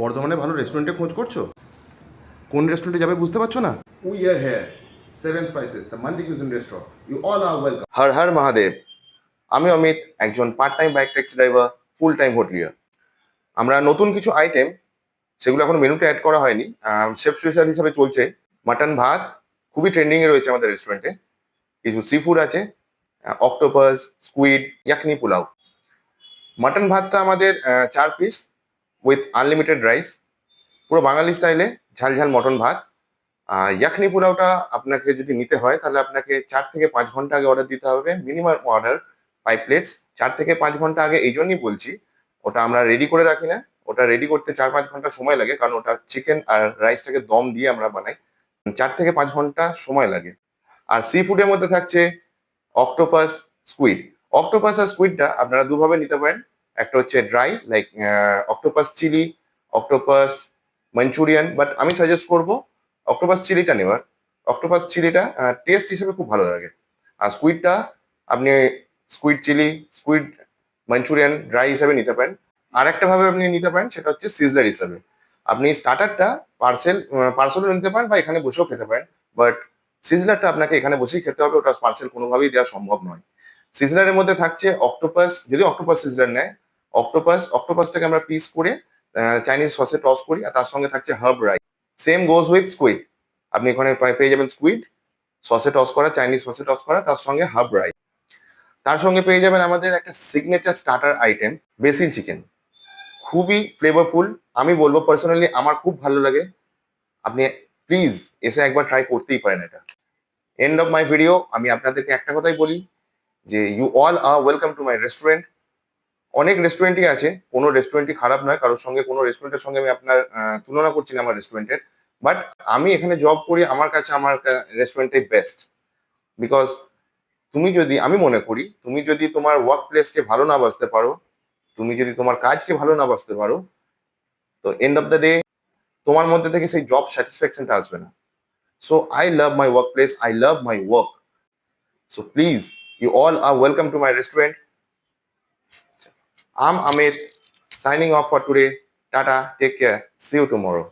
বর্ধমানে ভালো রেস্টুরেন্টে খোঁজ করছো? কোন রেস্টুরেন্টে যাবে বুঝতে পারছো না? We are here, seven spices, the multi cuisine restaurant. You all are welcome. Har Har Mahadev. আমি অমিত, একজন part time bike taxi driver, full time hotelier. আমরা নতুন কিছু আইটেম, সেগুলো এখন মেনুতে অ্যাড করা হয়নি, শেফ স্পেশাল হিসেবে চলছে। মাটন ভাত খুবই ট্রেন্ডিং এ রয়েছে আমাদের রেস্টুরেন্টে। কিছু সি ফুড আছে, octopus, squid, yakhni pulao. Mutton ভাতটা আমাদের 4 পিস উইথ আনলিমিটেড রাইস, পুরো বাঙালি স্টাইলে ঝাল ঝাল মটন ভাত। ইয়াকনি পোলাওটা আপনাকে যদি নিতে হয় তাহলে আপনাকে 4 থেকে 5 ঘন্টা আগে অর্ডার দিতে হবে, মিনিমাম অর্ডার 5 প্লেটস। 4 থেকে 5 ঘন্টা আগে এই জন্যই বলছি, ওটা আমরা রেডি করে রাখি না। ওটা রেডি করতে 4-5 ঘন্টা সময় লাগে, কারণ ওটা চিকেন আর রাইসটাকে দম দিয়ে আমরা বানাই। 4 থেকে 5 ঘন্টা সময় লাগে। আর সি ফুডের মধ্যে থাকছে অক্টোপাস, স্কুইড। অক্টোপাস আর স্কুইডটা আপনারা দুভাবে নিতে পারেন। একটা হচ্ছে dry, like octopus chilli, octopus Manchurian, but আমি সাজেস্ট করব অক্টোপাস চিলিটা নেওয়ার। অক্টোপাস চিলিটা টেস্ট হিসেবে খুব ভালো লাগে। আর স্কুইডটা আপনি squid chilli, squid Manchurian dry হিসেবে নিতে পারেন। আর একটা ভাবে আপনি নিতে পারেন, সেটা হচ্ছে সিজলার হিসেবে। আপনি স্টার্টারটা পার্সেলও নিতে পারেন বা এখানে বসেও খেতে পারেন, বাট সিজলারটা আপনাকে এখানে বসেই খেতে হবে, ওটা পার্সেল কোনোভাবেই দেওয়া সম্ভব নয়। সিজলারের মধ্যে থাকছে অক্টোপাস, যদি অক্টোপাস সিজলার নেয়, অক্টোপাসটাকে আমরা পিস করে চাইনিজ সসে টস করি, আর তার সঙ্গে থাকছে herb rice. Same goes with squid. আপনি এখানে পেয়ে যাবেন স্কুইড সসে টস করা, চাইনিজ সসে টস করা, তার সঙ্গে হার্ব রাইস। তার সঙ্গে পেয়ে যাবেন আমাদের একটা signature starter item, basil chicken. খুবই ফ্লেভারফুল। আমি বলবো পার্সোনালি আমার খুব ভালো লাগে। আপনি প্লিজ এসে একবার ট্রাই করতেই পারেন এটা। End of my video. আমি আপনাদেরকে একটা কথাই বলি, যে you all are welcome to my restaurant. অনেক রেস্টুরেন্টই আছে, কোনো রেস্টুরেন্টই খারাপ নয়, কারোর সঙ্গে কোনো রেস্টুরেন্টের সঙ্গে আমি আপনার তুলনা করছি না আমার রেস্টুরেন্টের। বাট আমি এখানে জব করি, আমার কাছে আমার রেস্টুরেন্টটাই বেস্ট। বিকজ আমি মনে করি, তুমি যদি তোমার ওয়ার্ক প্লেসকে ভালো না বাসতে পারো, তুমি যদি তোমার কাজকে ভালো না বাসতে পারো, তো এন্ড অফ দ্য ডে তোমার মধ্যে থেকে সেই জব স্যাটিসফ্যাকশনটা আসবে না। So I love my work place, I love my work. So please, you all are welcome to my restaurant. I'm Amit, signing off for today. Tata, take care. See you tomorrow.